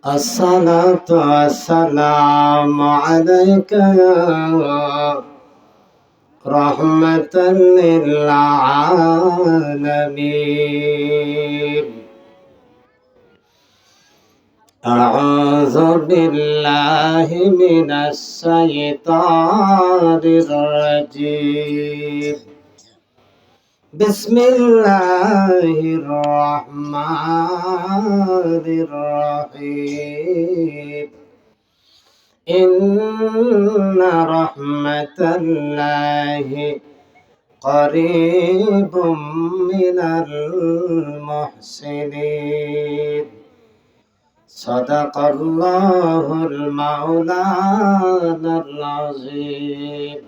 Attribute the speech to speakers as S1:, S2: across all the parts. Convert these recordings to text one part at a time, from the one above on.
S1: الصلاة والسلام عليك يا رحمة للعالمين. أعوذ بالله من الشيطان الرجيم. بسم الله الرحمن الرحيم. إن رحمة الله قريب من المحسنين. صدق الله المولانا العظيم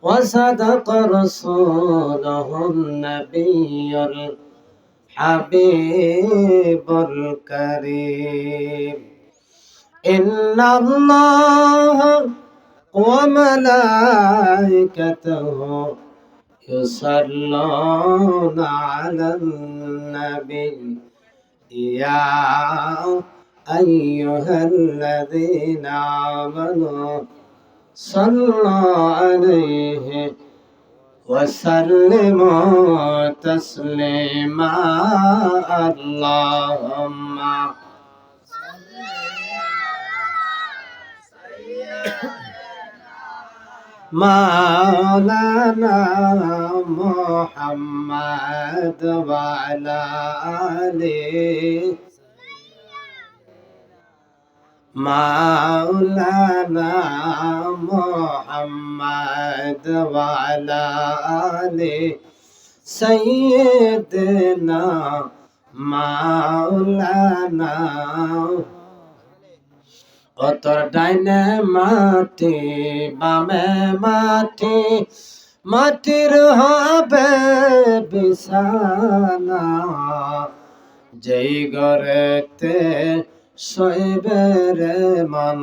S1: وصدق رسوله النبي الحبيب الكريم. إن الله وملائكته يصلون على النبي يا أيها الذين آمنوا صلوا عليه وسلموا تسليما. اللهم مولانا محمد وعلى آله مولانا محمد وعلى آله سيدنا مولانا। ও তোর ডাইনে মাটি বামে মাটি, মাটির হবে বিছানা, যেই ঘরেতে শোইবে রে মন,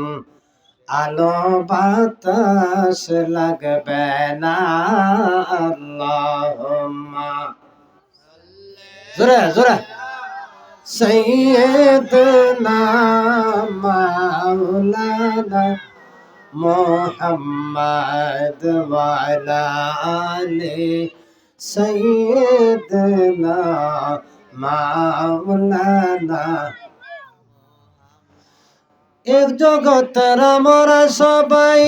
S1: আলো বাতাস লাগবে না। আল্লাহুম্মা জোরে জোরে سيدنا مولانا محمد وعلى آله سيدنا مولانا। এক জগতের আমরা সবাই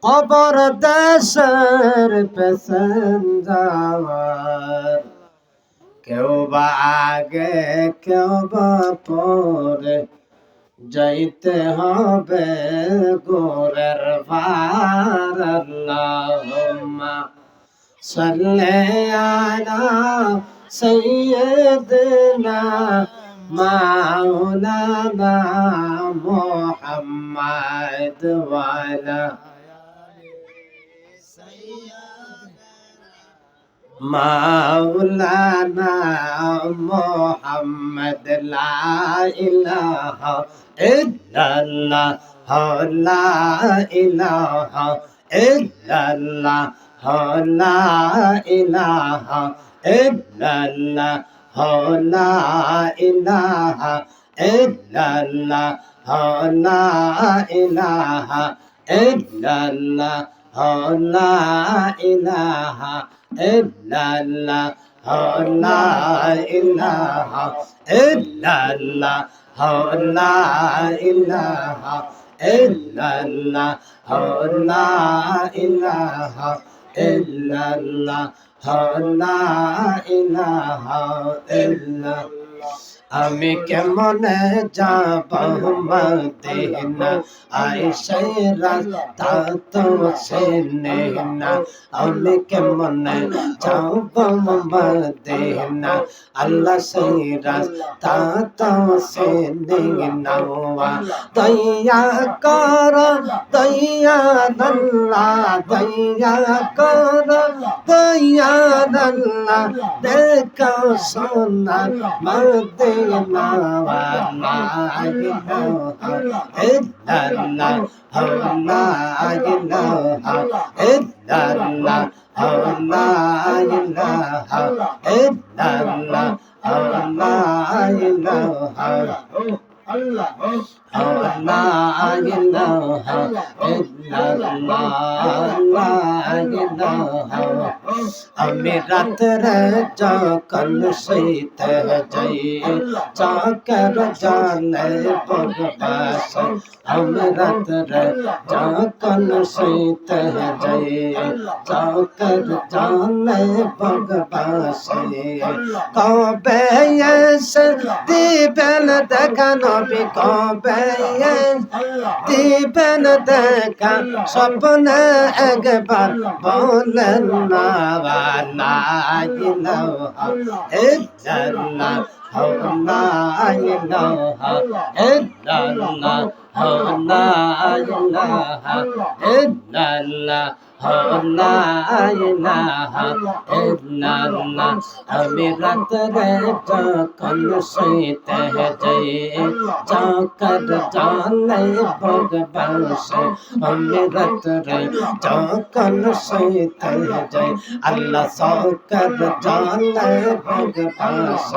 S1: কবর দেশের প্যাসেঞ্জার, কেউ বা আগে কেউ বা পরে, যাইতে হবে গোরের ভার। আল্লাহুম্মা সাল্লি আলা সাইয়্যিদিনা মাওলানা মুহাম্মদ ওয়া আলা مولانا محمد. لا إله إلا الله لا إله إلا الله لا إله إلا الله لا إله إلا الله لا إله إلا الله لا إله إلا الله لا إله إلا الله لا إله إلا الله لا إله إلا الله لا إله إلا الله। আমি কেমনে যাব মদিনা, আইসে রাস্তা তো চেনে না। আমি কেমনে যাব মদিনা, আল্লাহ সেই রাস্তা তো চেনে না। দয়া কর দয়া আল্লাহ দয়া কর দয়া আল্লাহ, দেখো সোনার মদিনা আমি রাত্রে যখন শুইতে যাই চাকর জানে বরবাস আমি রাত্রে যখন শুইতে যাই চাকর জানে বরবাস কবে এসে দিবেন দেখা নবী কবে দিবেন দেখা স্বপ্নে একবার বলেন না লা ইলাহা ইল্লাল্লাহ লা ইলাহা ইল্লাল্লাহ লা ইলাহা ইল্লাল্লাহ লা ইলাহা ইল্লাল্লাহ আমি রাত্রে যখন শুইতে যাই চাকর জানে বরবাস আমি রাত্রে যখন শুইতে যাই আল্লাহ চাকর জানে বরবাস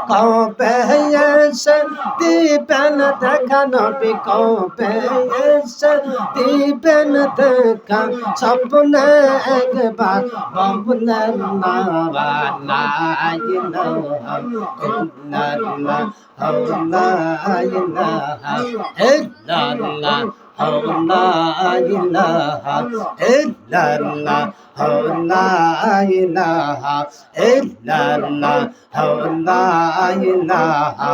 S1: কবে এসে দিবেন দেখা নবী কবে এসে দিবেন দেখা স্বপ্নে একবার বলেন না লা ইলাহা ইল্লাল্লাহ লা ইলাহা ইল্লাল্লাহ লা ইলাহা ইল্লাল্লাহ লা ইলাহা ইল্লাল্লাহ লা ইলাহা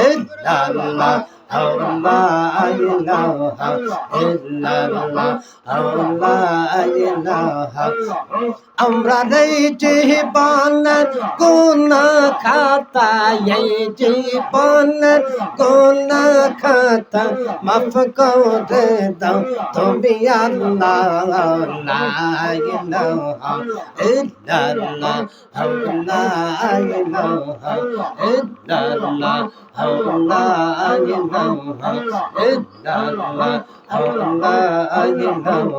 S1: ইল্লাল্লাহ লা ইলাহা ইল্লাল্লাহ লা ইলাহা আমরা এই জীবনের গুনাহ খাতা এই জীবনের গুনাহ খাতা মাফ করে দাও তুমি আল্লাহ লা ইলাহা ইল্লাল্লাহ লা ইলাহা ইল্লাল্লাহ লা ইলাহা ইল্লাল্লাহ লা ইলাহা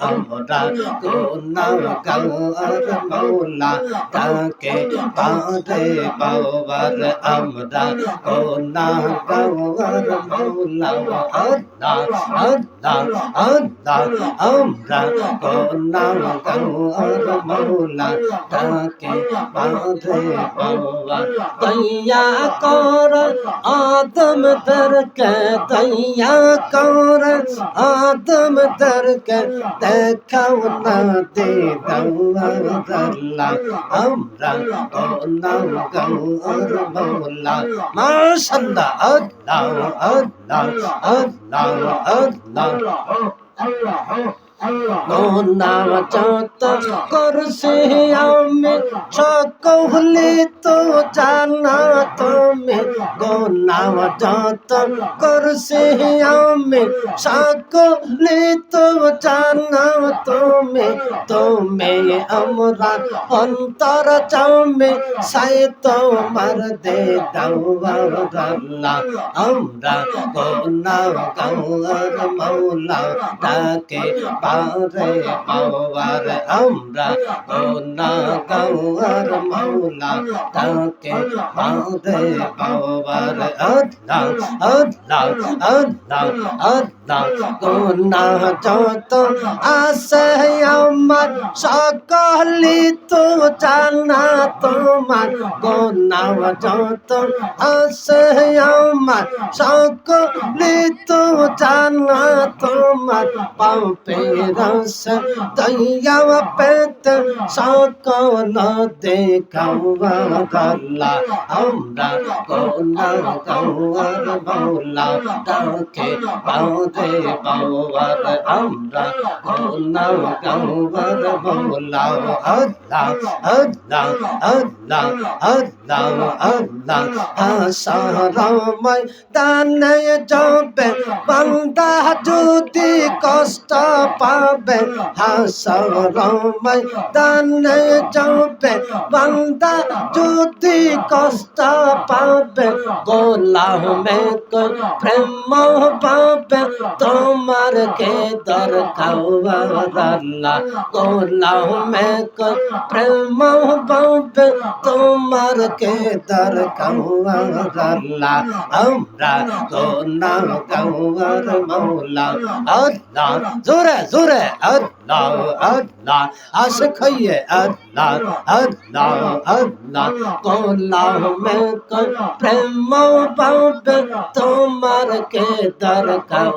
S1: আমরা গুনাহগার মওলা তাকে পারে পাওয়ার আমরা গুনাহগার মওলা আল্লাহ আল্লাহ আল্লাহ আমরা গুনাহগার মওলা তাকে পারে পাওয়ার দয়া কর আদম দরকে দয়া কর আদম দরকে দেখাও না দে দাল্লাহ আমরা গুনাহগার মওলা মাশাআল্লাহ আল্লাহ আল্লাহ আল্লাহ আল্লাহ গুনাহ যত করছি আমি সকলে তো জানা তুমি গুনাহ যত করছি আমি সকলে তো জানা তুমি তুমি আমরা অন্তর চামে সাই তোমার দে দাও আল্লাহ আমরা গুনাহগার মওলা তাকে পারে পাওয়ার আমরা গুনাহগার মওলা তাকে পারে পাওয়ার আল্লাহ আল্লাহ আল্লাহ আল্লাহ গুনাহ যত আছে আমার সকলে তো জানা তোমার গুনাহ যত আছে আমার সকলে তো জানা তোমার পাপে রস দয়া পেতে সকল দেখাও আল্লাহ আমরা গুনাহগার মওলা তাকে পারে পাওয়ার আমরা গুনাহগার মওলা আল্লাহ আল্লাহ আল্লাহ আল্লাহ আল্লাহ হাসরময় দানে যাবে বান্দা যদি কষ্ট পাবে হাসর ময়দানে যাবে বান্দা যদি কষ্ট পাবে গোলামে কই প্রেম পাবে তোমার কে দরকার আল্লাহ গোলামে কই প্রেম পাবে তোমার কে দরকার আল্লাহ আমরা গুনাহগার মওলা আল্লাহ জোরে জোরে আল্লাহ আল্লাহ আশিক হইয়ে আল্লাহ আল্লাহ আল্লাহ গোলামে কই প্রেম পাবে তোমার কে দরকার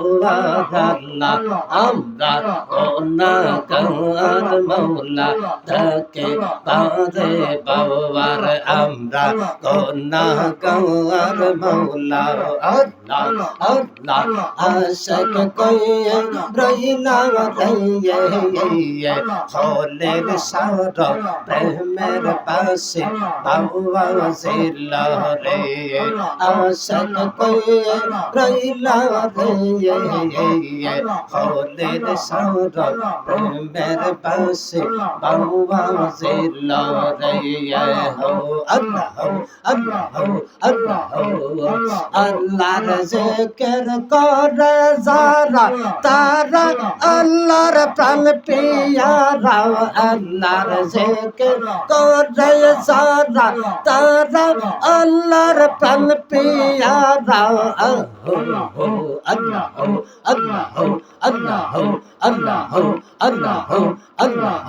S1: আল্লাহ আমরা গুনাহগার মওলা তাকে বাঁধে বাবার আমরা গুনাহগার মওলা আল্লাহ আল্লাহ আশিক কইয়ে রইলা রইয়ে হলের সারা প্রেমের পাশে বাবা জিল্লা রে আশিক কইয়ে রইলা রইয়ে হলের সারা প্রেমের পাশে বাবা জিল্লা রে হো আল্লাহ আল্লাহ আল্লাহ আল্লাহর জিকির করে যারা তারা আল্লাহর প্রাণ পিয়ারা আল্লাহর জিকির করে যারা তারা আল্লাহর প্রাণ পিয়ারা আল্লাহ আল্লাহ আল্লাহ আল্লাহ আল্লাহ আল্লাহ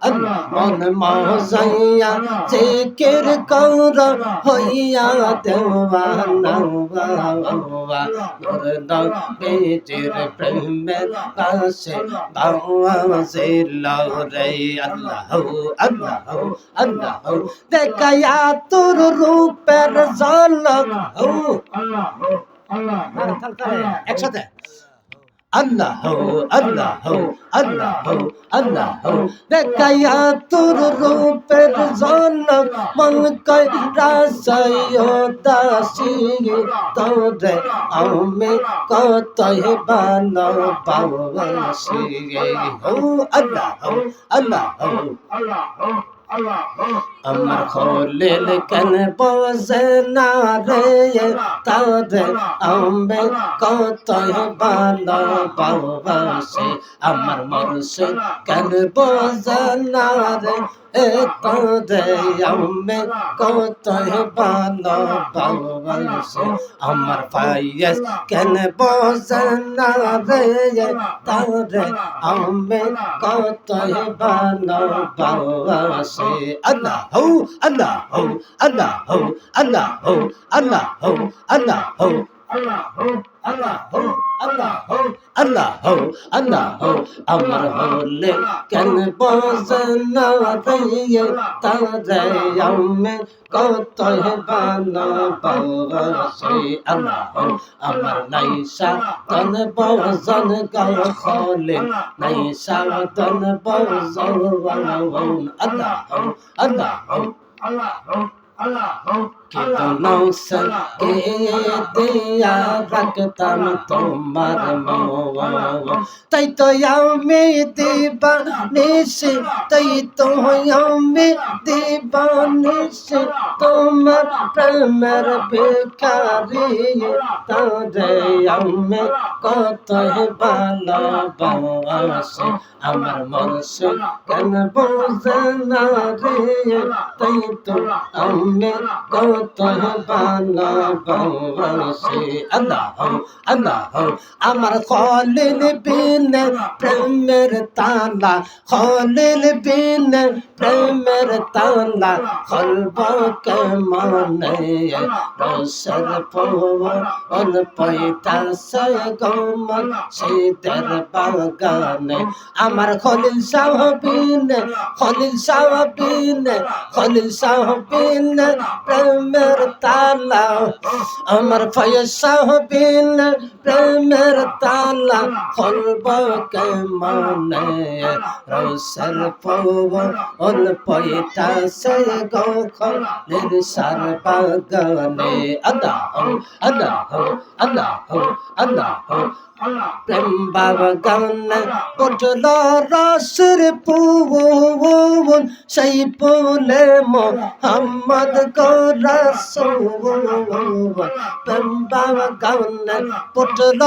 S1: আল্লাহ মন মজাইয়া জিকির কর হইয়া দেওয়ানা বাবা নূর নবীর প্রেমের কাছে বাবা জিল্লা রে আল্লাহ আল্লাহ আল্লাহ দেখায়া তোর রূপের ঝলক আল্লাহ আল্লাহ একসাথে আল্লাহ আল্লাহ আল্লাহ আল্লাহ দেখায়া তোর রূপের ঝলক মন কই রাসায়ো দাসী তোরে আমি কতই ভালোবাসি আল্লাহ আল্লাহ আল্লাহ আমার খলিল কেন বসে না রে তারে আমি কতই ভালোবাসি আমার মুর্শিদ কেন বসে না রে তারে আমি কতই ভালোবাসি আমার ফাইয়াস কেন বসে না রে তারে আমি কতই ভালোবাসি আল্লাহ আল্লাহ আল্লাহ আল্লাহ আল্লাহ আল্লাহ আল্লাহ আল্লাহ আমার হলে কেন বসে না রে তারে আমি কত ভালোবাসি আল্লাহ আমার নাইসা তন বজন গাল খলে নাইসা তন বজন আল্লাহ আল্লাহ আল্লাহ আল্লাহ কিন্তু নৌসন কে দিয়া রাখতাম তোমার মোয়া তাই তো আমি দিবানিসি তাই তো আমি দিবানিসি তোমার প্রেমের ভিখারি তারে আমি কত ভালোবাসি আমার মুর্শিদ কেন বোঝে না রে তাই তো আমি কত ভালোবাসি আল্লাহ আল্লাহ আমার খলিল বিনে প্রেমের তালা খলিল বিনে প্রেমের তালা খলব কে মনে রসর পবন পয়তাছে গমন শীতের বাগানে আমার খলিল সাহবিনে খলিল সাহবিনে খলিল সাহবিনে প্রেম প্রেমের তালা আমার পয়সা বিনা প্রেমের তালা খুলব কেমনে রসের পবন পয়টা সে গো খলের সার বাগানে আল্লাহ আল্লাহ আল্লাহ আল্লাহ প্রেম বাগানে পটল রসের পবন সেই ফুলে মোহাম্মদ গো রাসূল প্রেম বাগানে পটল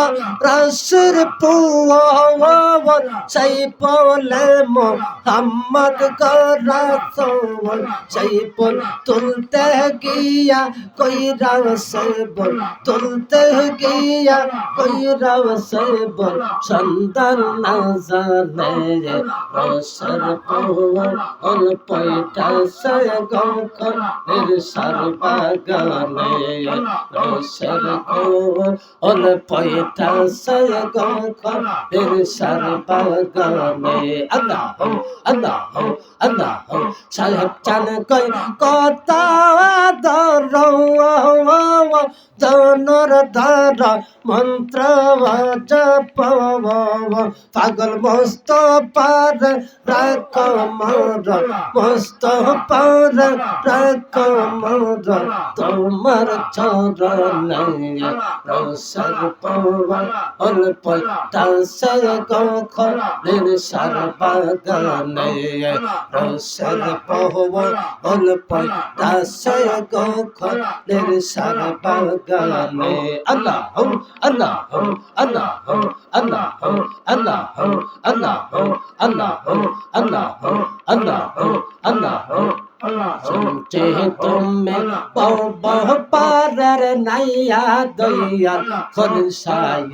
S1: রসের পবন সেই ফুলে মোহাম্মদ গো রাসূল সেই ফুল তুলতে গিয়া কইরা সে বল তুলতে গিয়া কইরা সে বল সন্তান না জানে রসের পবন পয়টা সে গখলের সার বাগানে রসের পবন পয়টা সে গখলের সার বাগানে আল্লাহ আল্লাহ আল্লাহ সাহেব চান কই কথা ধর ধনুর ধর মন্ত্র জপ পাগল মস্ত পার রাখ মোর মস্ত পার রাখ মোর তোমার চরণে রসের পবন পয়টা সে গখলের সার বাগানে রসের পবন পয়টা সে গখলের সার বাগানে আল্লাহ আল্লাহ আল্লাহ আল্লাহ আল্লাহ আল্লাহ আল্লাহ আল্লাহ আল্লাহ শুনছে তুমি পাও পারার নাইয়া দয়াল খলসায়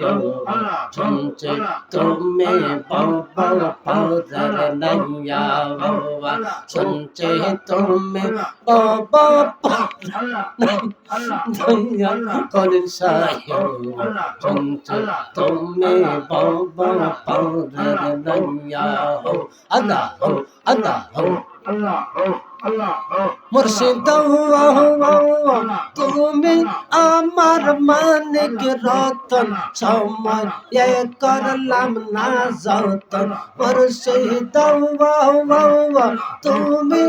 S1: শুনছে তুমি পাও পারার নাইয়া বাবা শুনছে তুমি পাও পারার দয়াল খলসায় শুনছে তুমি পাও পারার নাইয়া আল্লাহ আল্লাহ মুর্শিদ তুমি আমার মানিক রতন সময় করলাম না যতন মুর্শিদ তুমি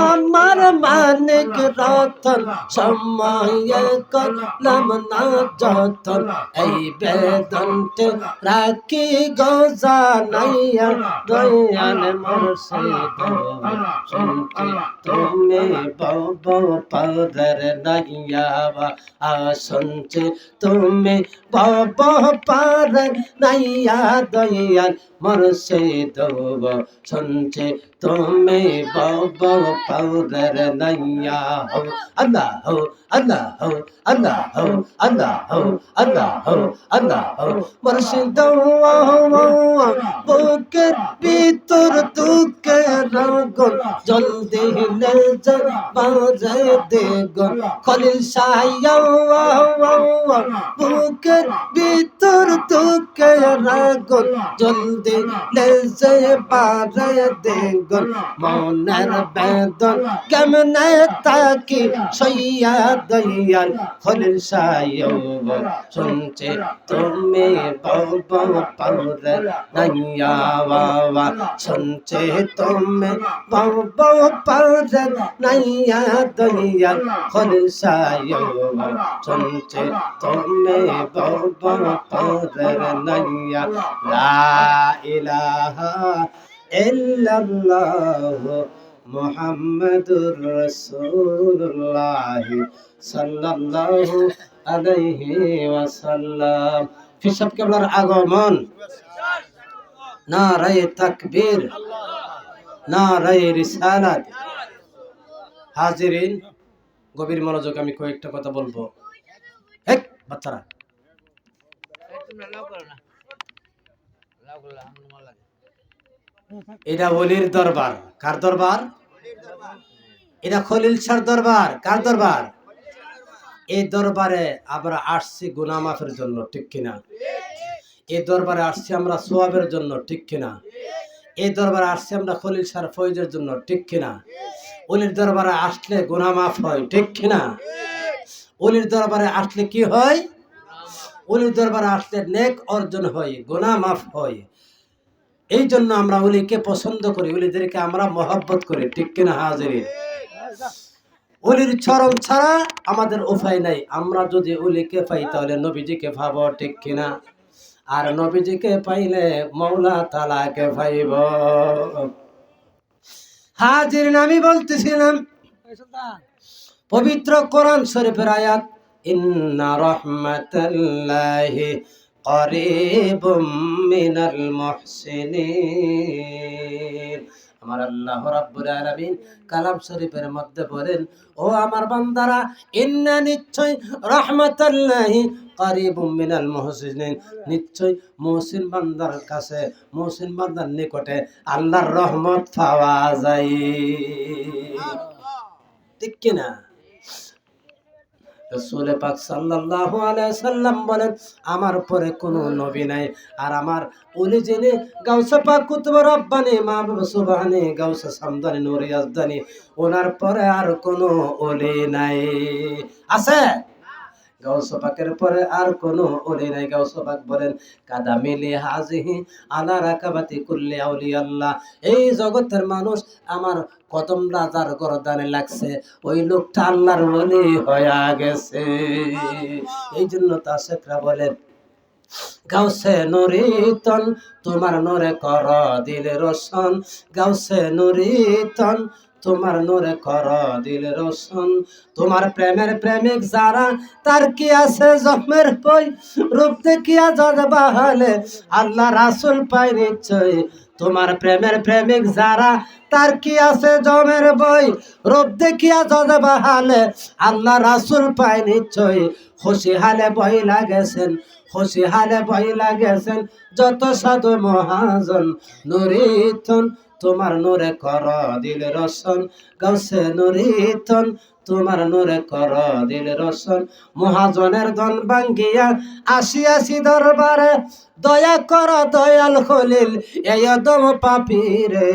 S1: আমার মানিক রতন সময় করলাম না যতন এই বেদনতে রাখি গোজা নাইয়া দয়াল মুর্শিদ শুনতে তুমি বাবা পাদার নাইয়া শুনছে তুমি বাবা পাদার নাইয়া দয়াল মুর্শিদ শুনছে তুমি বাবা পাদার নাইয়া আল্লাহ আল্লাহ আল্লাহ আল্লাহ আল্লাহ আল্লাহ মুর্শিদ বুকের ভিতর দুঃখের আগুন জলদি লে বাজে দেগুন খলিল শাহ বুকের ভিতর দুঃখের আগুন জলদি লে বাজে দেগুন মনের বেদন কেমনে তাকি সইয়া দয়াল খলিল শাহ শুনছে তুমি বাবা পাউরে নাইয়া বাবা শুনছে তুমি বাবা পাউরে নাইয়া দয়াল খলিল শাহ শুনছে তুমি বাবা পাউরে নাইয়া লা ইলাহা ইল্লাল্লাহ মুহাম্মাদুর রাসূলুল্লাহ সাল্লাল্লাহু আলাইহি ওয়াসাল্লাম। ফিসাব কেবলার আগমন, নারায়ে তাকবীর, নারায়ে রিসালাত। হাজিরিন, গভীর মনোযোগ, আমি কয়েকটা কথা বলবো। এক বাচ্চারা এটা ওলির দরবার। কার দরবার? এটা খলিল শাহর দরবার। কার দরবার? এই দরবারে আমরা আসছি গুনাহ মাফের জন্য, ঠিক কিনা? এই দরবারে আসছি আমরা সোয়াবের জন্য, ঠিক কিনা? এই দরবারে আসছি আমরা খলিল শাহর ফয়েজের জন্য, ঠিক কিনা? ওলির দরবারে আসলে গুনাহ মাফ হয়, ঠিক কিনা? ওলির দরবারে আসলে কি হয়? ওলির দরবারে আসলে নেক অর্জন হয়, গুনাহ মাফ হয়। এই জন্য আমরা ওলিকে পছন্দ করি, ওলিদেরকে আমরা মহব্বত করি, ঠিক কিনা হাজিরিন? ওলির চরণ ছাড়া আমাদের উপায় নাই। আমরা যদি ওলিকে পাই তাহলে নবীজিকে পাবো, ঠিক কিনা? আর নবীজিকে পাইলে মৌলা তাআলাকে পাইব। হাজিরিন, আমি বলতেছিলাম পবিত্র কোরআন শরীফের আয়াত, ইন্না রাহমাতাল্লাহি করিবুম মিনাল মুহসিনিন। আমার আল্লাহ রাব্বুল আলামিন কালাম শরীফের মধ্যে বলেন, ও আমার বান্দারা, ইন্না নিশ্চয় রাহমাতাল্লাহি করিবুম মিনাল মুহসিনিন, নিশ্চয় মুহসিন বান্দার কাছে, মুহসিন বান্দার নিকটে আল্লাহর রহমত পাওয়া যায়, ঠিক কিনা? রাসূল পাক সাল্লাল্লাহু আলাইহি সাল্লাম বলেন, আমার পরে কোনো নবী নাই, আর আমার ওলি যিনি গাউসে পাক কুতুব রব্বানি মাহবুব সুবহানি গাউসে সামদানি নূরে ইয়াজদানি, ওনার পরে আর কোনো ওলি নাই। আছে? গাউসে পাকের পরে আর কোনো ওলি নাই। গাউসে পাক বলেন, কাদামিলি হাজিহি আলা রাকাবাতি কুল্লি আউলিয়াল্লাহ, এই জগতের মানুষ আমার কদম রাজার গরদানে লাগছে, ওই লোকটা আল্লাহর ওলি হয়ে গেছে। এই জন্য তাশেকরা বলেন, গাউসে নুরিতন তোমার নূরে কর দিল রোশন, গাউসে নুরিতন তোমার নূরে কর দিল রোশন, তোমার প্রেমের প্রেমিক যারা তার কি আছে জমের বই, রূপ দেখিয়া জজবা হলে আল্লাহ রাসূল পাই নিশ্চয়, তোমার প্রেমের প্রেমিক যারা তার কি আছে জমের বই, রূপ দেখিয়া জজবা হলে আল্লাহ রাসূল পাই নিশ্চয়, খুশি হালে বই লাগেছেন, খুশি হালে বই লাগেছেন যত সাধু মহাজন, নুরিতন তোমার নূরে কর দিল রোশন, গাউসে নুরিতন তোমার নূরে কর দিল রোশন, মহাজনের ধন ভাঙ্গিয়া আসিয়াছি দরবারে, দয়া কর দয়াল খলিল এই অদম পাপীরে,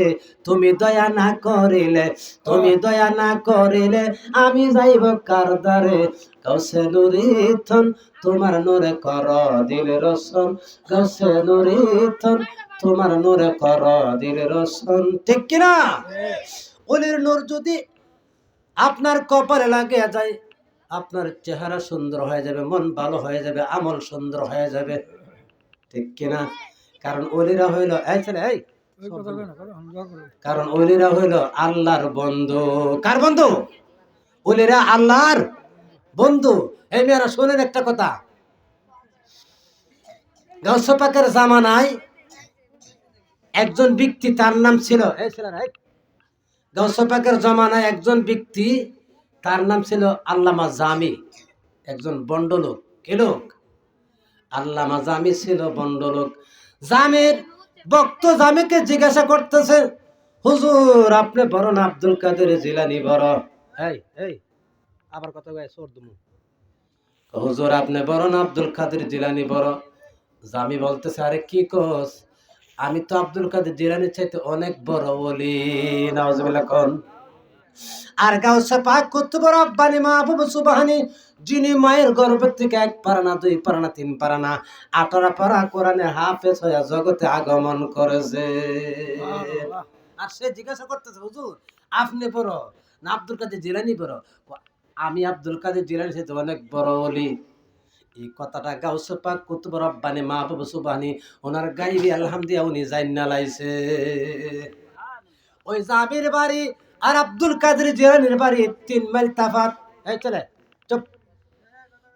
S1: তুমি দয়া না করিলে, তুমি দয়া না করিলে আমি যাইব কার দ্বারে, গাউসে নুরিতন তোমার নূরে কর দিল রোশন, গাউসে নুরিতন তোমার নূরে কর দিল রোশন, ঠিক কিনা? ওলির নূর যদি আপনার কপালে লাগিয়া যায়, আপনার চেহারা সুন্দর হয়ে যাবে, মন ভালো হয়ে যাবে, আমল সুন্দর হয়ে যাবে, ঠিক কিনা? কারণ ওলিরা হইল কারণ ওলিরা হইল আল্লাহর বন্ধু। কার বন্ধু? ওলিরা আল্লাহর বন্ধু। এই মেয়েরা শোনেন একটা কথা, গাউসে পাকের জামানায় একজন ব্যক্তি, তার নাম ছিল, গাউসে পাকের জামানায় একজন ব্যক্তি, তার নাম ছিল আল্লামা জামি, একজন বন্ড লোক। কি লোক? আল্লামা জামি ছিল বন্ড লোক। জামির ভক্ত জামিকে জিজ্ঞাসা করতেছে, হুজুর আপনি বড় না আব্দুল কাদের জিলানী বড়? এই এই আবার কথা কয় সর দুমু। হুজুর আপনি বড় না আব্দুল কাদের জিলানী বড়? জামি বলতেছে, আরে কি কস, আমি তো আব্দুল কাদের জিলানীর চাইতে অনেক বড় ওলি, নাউজুবিল্লাহ কোন। আর গাউসে পাক কুতুব রব্বানি মাহবুব সুবহানি, যিনি মায়ের গর্ভ থেকে 1 পারা না 2 পারা না 3 পারা না 18 পারা কোরআনে হাফেজ হয়ে জগতে আগমন করেছে। আর সে জিজ্ঞাসা করতেছে, হুজুর আপনি বড় না আব্দুল কাদের জিলানী বড়? আমি আব্দুল কাদের জিলানী চাইতে অনেক বড় ওলি। এই কথাটা গাউসে পাক কুতুব রব্বানি মাহবুব সুবহানি ওনার গাইবি আলহামদুলিল্লাহ উনি জান্না লাইছে। ওই জামির বাড়ি আর আব্দুল কাদের জিলানীর বাড়ি 3 মাইল তফাৎ। এই চলে চুপ।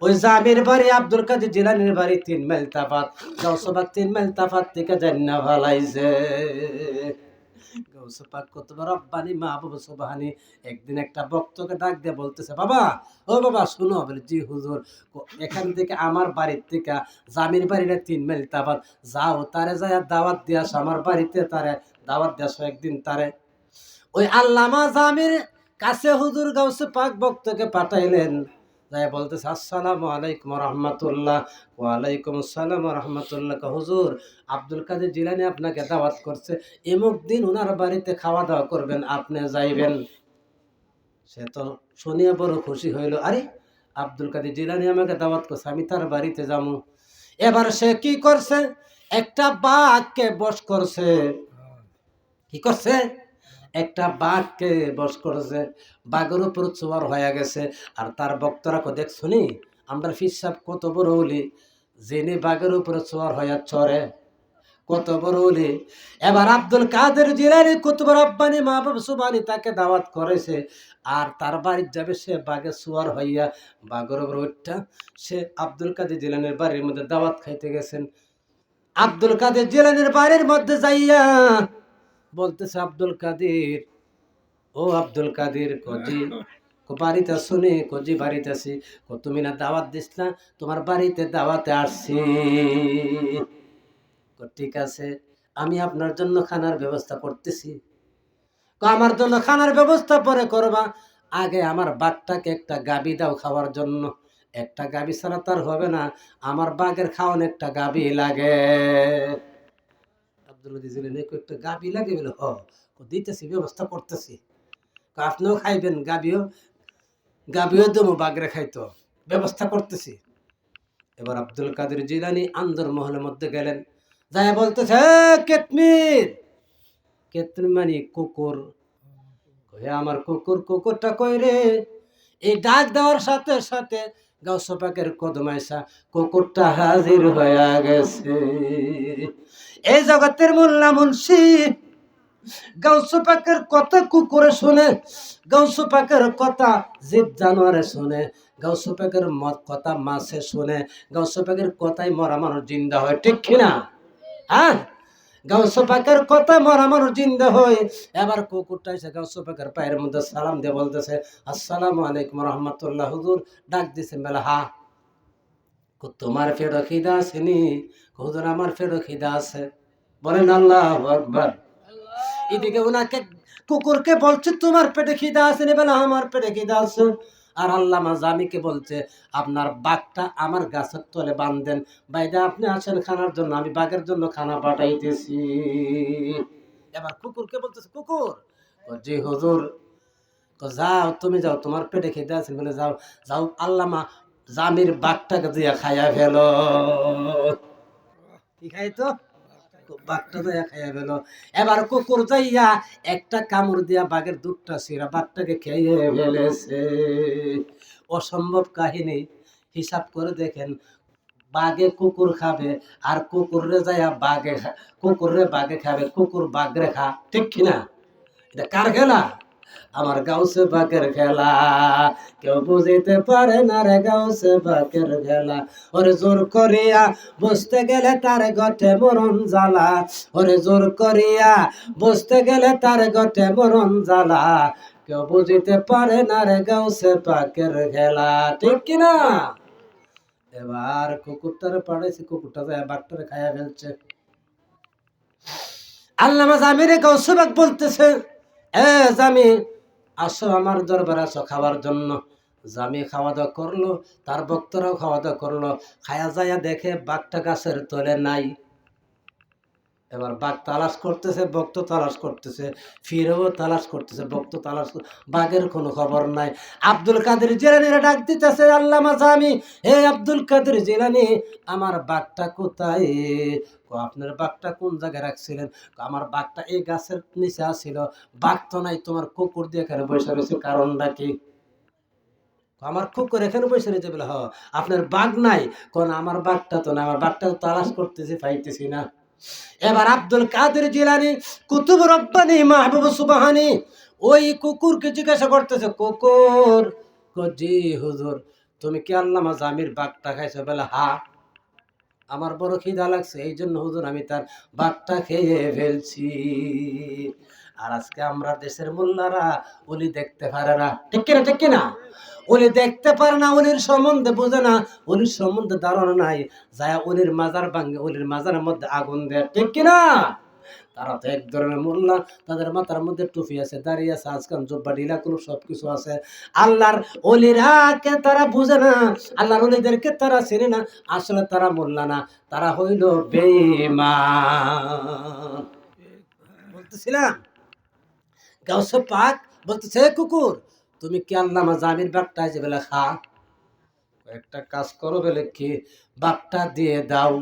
S1: ওই জামির বাড়ি আব্দুল কাদের জিলানীর বাড়ি 3 মাইল তফাৎ। গাউসে পাক 3 মাইল তফাৎ থেকে জান্নাত ফলাইছে। গাউসে পাক কুতুব রব্বানি মাহবুব সুবহানি একদিন একটা ভক্তকে ডাক দিয়ে বলতেছে, বাবা ও বাবা শুনো। বলে, জি হুজুর। এখান থেকে আমার বাড়ির থেকে জামির বাড়িটা 3 মাইল তফাৎ, যাও তারে যায় দাওয়াত দিয়ে আসো, আমার বাড়িতে তারে দাওয়াত দিয়ে আসো একদিন তারে। ওই আল্লামা জামির কাছে হুজুর গাউসে পাক ভক্তকে পাঠাইলেন, যাই বলতেছে, আসসালামু আলাইকুম রাহমাতুল্লাহ। ওয়ালাইকুম আসসালাম রাহমাতুল্লাহ। হুজুর আব্দুল কাদের জিলানী আপনাকে দাওয়াত করছে, এমুক দিন ওনার বাড়িতে খাওয়া দাওয়া করবেন, আপনি যাইবেন। সে তো শুনিয়ে বড় খুশি হইল, আরে আব্দুল কাদের জিলানী আমাকে দাওয়াত করছে, আমি তার বাড়িতে যাবো। এবার সে কি করছে, একটা বাঘকে বশ করছে। কি করছে? একটা বাঘকে বশ করেছে, বাঘের উপর চোয়ার হয়ে গেছে। আর তার বক্তরা দেখ শুনি, আমরা ফিসাব কত বড় হলি, জেনে বাঘের উপরে চোয়ার হয়ে চড়ে, কত বড় হলি। এবার আব্দুল কাদের জিলানী কুতুব রব্বানী মাহবুব সুবহানী তাকে দাওয়াত করেছে, আর তার বাড়ি যাবে সে বাঘে চোয়ার হইয়া, বাঘের উপর উঠটা সে আব্দুল কাদের জিলানীর বাড়ির মধ্যে দাওয়াত খাইতে গেছেন। আব্দুল কাদের জিলানীর বাড়ির মধ্যে যাইয়া বলতেছে, আব্দুল কাদের, ও আব্দুল কাদের, কজি বাড়িতে শুনি, কজি বাড়িতে আছি। তুমি না দাওয়াত দিস না, তোমার বাড়িতে দাওয়াতে আসছি। ঠিক আছে, আমি আপনার জন্য খানার ব্যবস্থা করতেছি। আমার জন্য খানার ব্যবস্থা পরে করবা, আগে আমার বাঘটাকে একটা গাবি দাও খাওয়ার জন্য। একটা গাবি ছাড়া তার হবে না, আমার বাঘের খাওয়ান একটা গাবি লাগে। আব্দুল দিলেন একটা গাবি লাগে বলে, হ দিতেছি, ব্যবস্থা করতেছি। আপনিও খাইবেন, গাবিও দেবো, বাঘরে খাইতো, ব্যবস্থা করতেছি। এবার আব্দুল কাদের জিলানী আন্দর মহলের মধ্যে গেলেন, যাই বলতেছে, কেতমির, কেতমির মানে কুকুর। আমার কুকুর, কুকুরটা কই রে? এই ডাক দেওয়ার সাথে সাথে গাউস পাকের কদম আইসা কুকুরটা হাজির হয়ে গেছে। এই জগতের মোল্লা মুন্সি গাউস পাকের কথা কুকুরে শুনে, গাউস পাকের কথা জীব জানোয়ারে শুনে, গাউস পাকের কথা মাছে শুনে, গাউস পাকের কথাই মরা মানুষ জিন্দা হয়, ঠিক কিনা? হ্যাঁ, গাউস পাকের কথা মরা মানুষ জিন্দা হয়। এবার কুকুরটা এসে গাউস পাকের পায়ের মধ্যে সালাম দিয়ে বলতেছে, আসসালামু আলাইকুম রহমতুল্লাহ। হুজুর ডাক দিছে মেলা, হা তোমার পেটে খিদা আসেনি? হুজুর আমার পেটে খিদা আছে। বলেন আল্লাহু আকবার। এদিকে ওনাকে কুকুরকে বলছে, তোমার পেটে খিদা আসেনি? বলে আমার পেটে খিদা আছে। আর আল্লামা জামিকে বলছে, আপনার বাঘটা আমার গাছের তলে বাঁধেন, বাইরে আপনি আসেন খানার জন্য, আমি বাঘের জন্য খানা পাঠাইতেছি। এবার কুকুরকে বলতেছে, কুকুর, জি হুজুর। তো যাও, তুমি যাও, তোমার পেটে খিদা আছে বলে যাও, যাও আল্লামা জামির বাঘটাকে দিয়া খাইয়া ফেলো। কি খাইতো? বাঘটা দিয়া খাইয়া ফেলো। এবার কুকুর যাইয়া একটা কামড় দিয়া বাঘের দুধটা ছিঁড়া বাঘটাকে খেয়ে ফেলেছে। অসম্ভব কাহিনী। হিসাব করে দেখেন, বাঘে কুকুর খাবে, আর কুকুরে যাইয়া কুকুরে বাঘে খাবে, কুকুর বাঘরে খা, ঠিক কিনা? এটা কার খেলা? আমার গাউসে পাকের খেলা। কেউ বুঝিতে পারে না রে গাউসে পাকের খেলা। ওরে জোর করিয়া বসতে গেলে তার গটে মরণ জ্বালা, ওরে জোর করিয়া বসতে গেলে তার গটে মরণ জ্বালা। কেউ বুঝিতে পারে না রে গাউসে পাকের খেলা, ঠিক কিনা? এবার কুকুরটারে পাঠাইছে, কুকুরটা যায় বাঘটারে খাইয়া ফেলছে। আল্লামা জামিরে গাউসে পাক বলতেছে, এ জামি, আসো আমার দরবার, আসো খাওয়ার জন্য। জামি খাওয়া দাওয়া করলো, তার ভক্তরাও খাওয়া দাওয়া করলো। খায়া যাইয়া দেখে বাঘটা গাছের তলে নাই। এবার বাঘ তালাশ করতেছে, ভক্ত তালাশ করতেছে, ফিরেও তালাশ করতেছে, ভক্ত তালাশ, বাঘের কোনো খবর নাই। আব্দুল কাদের জিলানীরা ডাক দিতেছে, আল্লামা জামি, হে আব্দুল কাদের জিলানী, আমার বাঘটা কোথায়? আপনার বাঘটা কোন জায়গায় রাখছিলেন? আমার বাঘটা এই গাছের নিচে আসছিল। বাঘ তো নাই, তোমার কুকুর দিয়ে এখানে বসে রয়েছে, কারণটা কি? আমার কুকুর এখানে বসে রয়েছে বলে, হ আপনার বাঘ নাই? কোন আমার বাঘটা তো না, আমার বাঘটা তালাশ করতেছি, পাইতেছি না। এবার আব্দুল কাদের জিলানী কুতুব রব্বানী মাহবুব সুবহানী ওই কুকুরকে জিজ্ঞাসা করতেছে, কুকুর, জি হুজুর, তুমি কি আল্লামা জামির বাঘটা খাইছো? বলে, হা, আমার বড় খিদা লাগছে, এই জন্য হুজুর আমি তার বাঘটা খেয়ে ফেলছি। আর আজকে আমরা দেশের মোল্লারা ওলি দেখতে পারে না, ঠিক কিনা? ঠিক কিনা? উনি দেখতে পারে না, উনির সম্বন্ধে বোঝে না, উনির সম্বন্ধে ধারণা নাই, যায় উনির মাজার ভাঙ্গে, উনির মাজারের মধ্যে আগুন দেয়, ঠিক কিনা? তারা তো এক ধরনের মোল্লা, তাদের মাথার মধ্যে টুপি আছে, দাঁড়িয়ে আছে, আজকাল জব্বা ঢিলা কুলুপ সবকিছু আছে। আল্লাহর অলিরাকে তারা বুঝে না, আল্লাহর অলিদেরকে তারা চেনে না। আসলে তারা মোল্লা না, তারা হইল বেঈমান। বলতেছিলাম, গাউসে পাক বলতেছে, কুকুর, তুমি কি আল্লামা জামির বাঘটা যে বেলা খা? একটা কাজ করো বলে কি, বাঘটা দিয়ে দাও।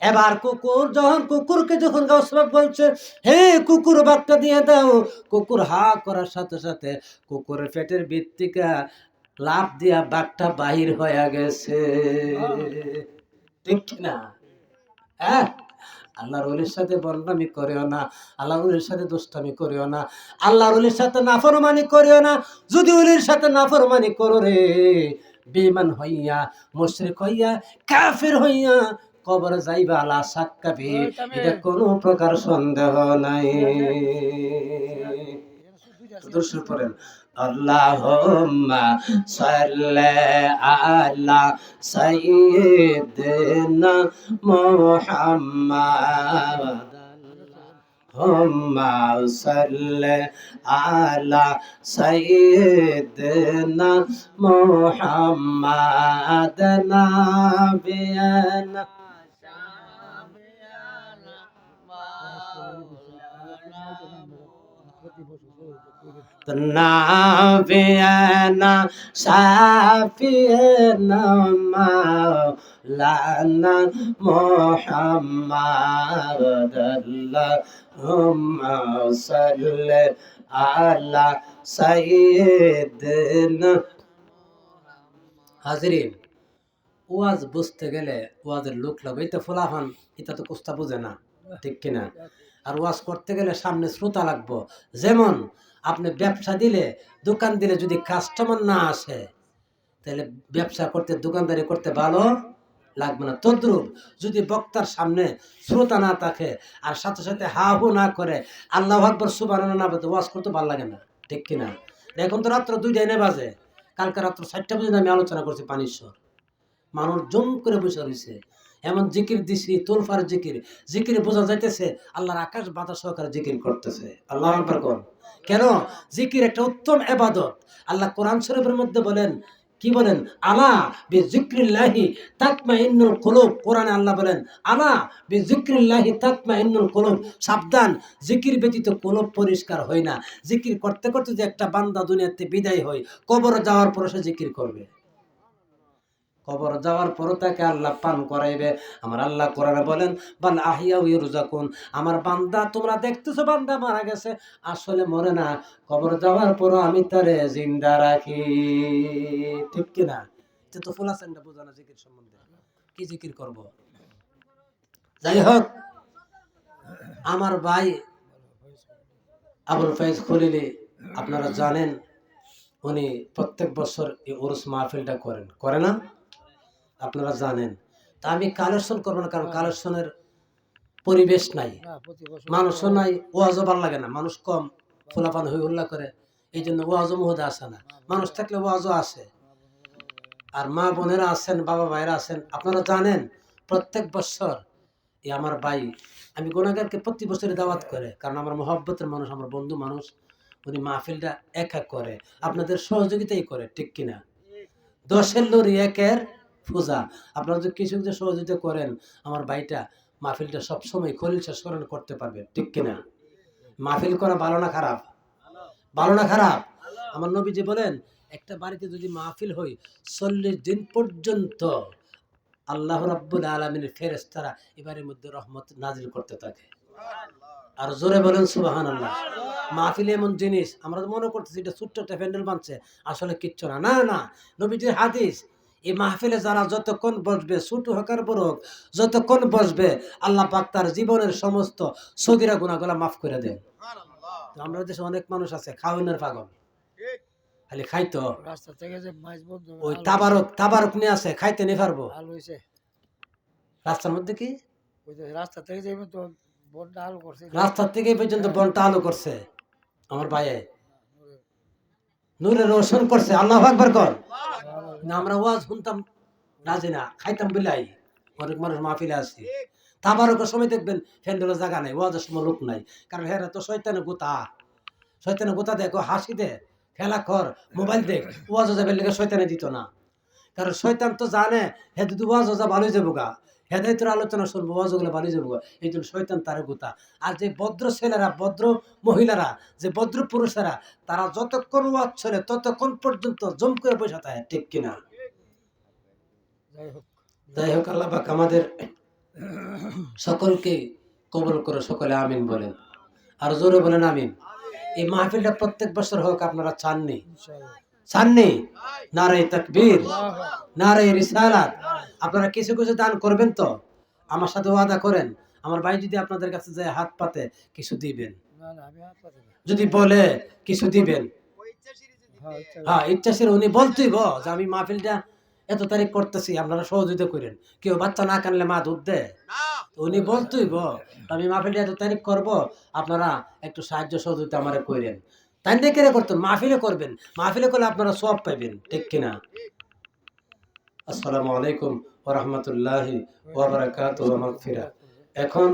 S1: এবার কুকুর কুকুরকে যখন গাউস বাপ বলছে, হে কুকুর বাঘটা দিয়ে দাও, কুকুর হা করার সাথে সাথে কুকুরের পেটের ভিত্তিকা লাফ দিয়া বাঘটা বাহির হয়ে গেছে। ঠিক না? হ্যাঁ, আল্লাহর ওলির সাথে বদনামি করিও না, আল্লাহর ওলির সাথে দুষ্টামি করিও না, আল্লাহর ওলির সাথে নাফরমানি করিও না। যদি ওলির সাথে নাফরমানি করো রে, বেঈমান হইয়া, মুশরিক হইয়া, কাফির হইয়া কবরে যাইবা লা শাক্কা ফিহি, এটা কোনো প্রকার সন্দেহ নাই। দর্শন করেন, আল্লাহুম্মা সাল্লি আলা সাইয়্যিদিনা মুহাম্মাদ, আল্লাহুম্মা সাল্লি আলা সাইয়্যিদিনা মুহাম্মাদ নাবিয়ানা নাবিয়ানা শাফিয়ানা মাওলানা মুহাম্মাদ, আল্লাহুম্মা সাল্লি আলা সাইয়্যিদিনা। হাজরিন, ওয়াজ বুঝতে গেলে ওয়াজের লোক লাগবে, এটা ফোলাফান এটা তো কুস্তা বুঝে না, ঠিক কিনা? আর ওয়াজ করতে গেলে সামনে শ্রোতা লাগবো। যেমন আপনি ব্যবসা দিলে, দোকান দিলে যদি কাস্টমার না আসে, তাহলে ব্যবসা করতে, দোকানদারি করতে ভালো লাগবে না। তদ্রুপ যদি বক্তার সামনে শ্রোতা না থাকে আর সাথে সাথে হা হু না করে, আল্লাহু আকবার সুবহানাল্লাহ না বলতে, ওয়াজ করতে ভালো লাগে না, ঠিক কিনা? এখন তো রাত্র 2টা বাজে, কালকে রাত্র 4টা পর্যন্ত আমি আলোচনা করছি পানিশ্বর, মানুষ জম করে বসে রয়েছে, এমন জিকির দিছি, তোলফার জিকির, জিকিরে বোঝা যাইতেছে আল্লাহর আকাশ বাতাস সহকারে জিকির করতেছে। আল্লাহু আকবার কোন। কেন? জিকির একটা উত্তম ইবাদত। আল্লাহ কোরআন শরীফের মধ্যে বলেন, কি বলেন? আলা বিযিকরিল্লাহি তাতমাইন্নুল কুলুব। কোরআনে আল্লাহ বলেন, আলা বিযিকরিল্লাহি তাতমাইন্নুল কুলুব, সাবধান, জিকির ব্যতীত কলব পরিষ্কার হয় না। জিকির করতে করতে যে একটা বান্দা দুনিয়াতে বিদায় হয়, কবরে যাওয়ার পর সে জিকির করবে, কবর যাওয়ার পর তাকে আল্লাহ পান করাইবে। আমার আল্লাহ কোরআনে বলেন, বাল আহিয়া ইউরজাকুন, আমার বান্দা তোমরা দেখতেছো বান্দা মারা গেছে, আসলে মরে না, কবর যাওয়ার পর আমি তারে জিন্দা রাখি, ঠিক কিনা? এটা তো ফুল আছেন না, বোঝা না জিকির সম্বন্ধে, কি জিকির করব? যাই হোক, আমার ভাই আবুল ফয়েজ খলিলি, আপনারা জানেন উনি প্রত্যেক বছর এই উরুস মাহফিলটা করেন, করে না? আপনারা জানেন। তা আমি কালেকশন করবো না, কারণ কালেকশনের পরিবেশ নাই, মানুষও নাই, ওয়াজও ভালো লাগে না, মানুষ কম, ফোলাফান হই হুল্লা করে, এই জন্য ওয়াজও মুহদে আসে না। মানুষ থাকলে ওয়াজও আসে, আর মা বোনেরা আছেন, বাবা ভাইরা আছেন। আপনারা জানেন প্রত্যেক বছর এই আমার ভাই, আমি গুনাহগারকে প্রতি বছরই দাওয়াত করে, কারণ আমার মহব্বতের মানুষ, আমার বন্ধু মানুষ, উনি মাহফিলটা একা করে, আপনাদের সহযোগিতাই করে, ঠিক কিনা? 10-এর লরি 1-এর পূজা। আপনারা যদি কিছু কিছু সহযোগিতা করেন, আমার ভাইটা মাহফিলটা সবসময় খলিল শাহ স্মরণ করতে পারবে, ঠিক কিনা? মাহফিল করা ভালো না খারাপ? ভালো না খারাপ? আমার নবীজি বলেন, একটা বাড়িতে যদি মাহফিল হয় 40 দিন পর্যন্ত আল্লাহ রাব্বুল আলামিনের ফেরেশতারা এবারের মধ্যে রহমত নাজিল করতে থাকে। আর জোরে বলেন সুবহানাল্লাহ। মাহফিল এমন জিনিস, আমরা তো মনে করতেছি এটা ছোট্ট একটা প্যান্ডেল বানছে, আসলে কিচ্ছু না। না না, নবীজির হাদিস, এই মাহফিলে যারা যতক্ষণ বসবে, ছোট হোক আর বড় হোক, যতক্ষণ বসবে আল্লাহ পাক তার জীবনের সমস্ত সগীরা গুনাহগুলো মাফ করে দেন। আমরা দেশে অনেক মানুষ আছে খাওয়ানোর পাগল, খালি খাইতো, রাস্তা থেকে যে মাছ বন্ধ, ওই তাবারক নিয়ে আছে, খাইতে নিয়ে পারবো। রাস্তার মধ্যে কি রাস্তা থেকে যাইবে তো, বনটা আলো করছে, রাস্তার থেকে পর্যন্ত বনটা আলো করছে আমার ভাইয়ে, নূরে রোশন করছে। আল্লাহু আকবার কর না। আমরা ওয়াজ শুনতাম রাজি না, খাইতাম বিলাই। অনেক মানুষ মাহফিলে আসছে, তাবারকের সময় দেখবেন ফ্যান্ডেলের জায়গা নাই, ওয়াজের সময় লোক নাই, কারণ হেরা তো শয়তানের গোতা দেখো, হাসি দে, খেলা কর, মোবাইল দেখ, ওয়াজ যাবে লেগে শয়তানে দিত না, কারণ শয়তান তো জানে হে যদি ওয়াজ যা ভালোই যাবো গা, হেদায়েতের আলোচনা শুনবো, ওয়াজগুলো ভালোই যাবো গা, এই জন্য শয়তান তার গোতা। আর যে ভদ্র ছেলেরা, ভদ্র মহিলারা, যে ভদ্র পুরুষেরা, তারা যতক্ষণ ওয়াজ চলে ততক্ষণ পর্যন্ত জম করে বসে থাকে, ঠিক কিনা? যাই হোক, আল্লাহ পাক আমাদের সকলকে কবুল করে, সকলে আমিন বলেন, আর জোরে বলেন আমিন। এই মাহফিলটা প্রত্যেক বছর হোক, আপনারা চাননি? চাননি? নারে তাকবীর, নারে রিসালাত। আপনারা কিছু কিছু দান করবেন তো? আমার সাথে ওয়াদা করেন, আমার ভাই যদি আপনাদের কাছে যায় হাত পাতে কিছু দিবেন, যদি বলে কিছু দিবেন। হ্যাঁ, ইচ্ছাশীল উনি বলতেই যে আমি মাহফিলটা এত তারিখ করতেছি, আপনারা সহযোগিতা করেন। কেউ বাচ্চা না কানলে মা দুধ দেয়? উনি বলতেই আমি মাহফিলটা এত তারিখ করব, আপনারা একটু সাহায্য সহযোগিতা আমারে করেন। তাই দেখে করতেন, মাহফিলে করবেন, মাহফিলে করলে আপনারা সওয়াব পাইবেন, ঠিক কিনা? আসসালামু আলাইকুম ওয়া রাহমাতুল্লাহি ওয়া বারাকাতুহু ওয়া মাগফিরাহ। এখন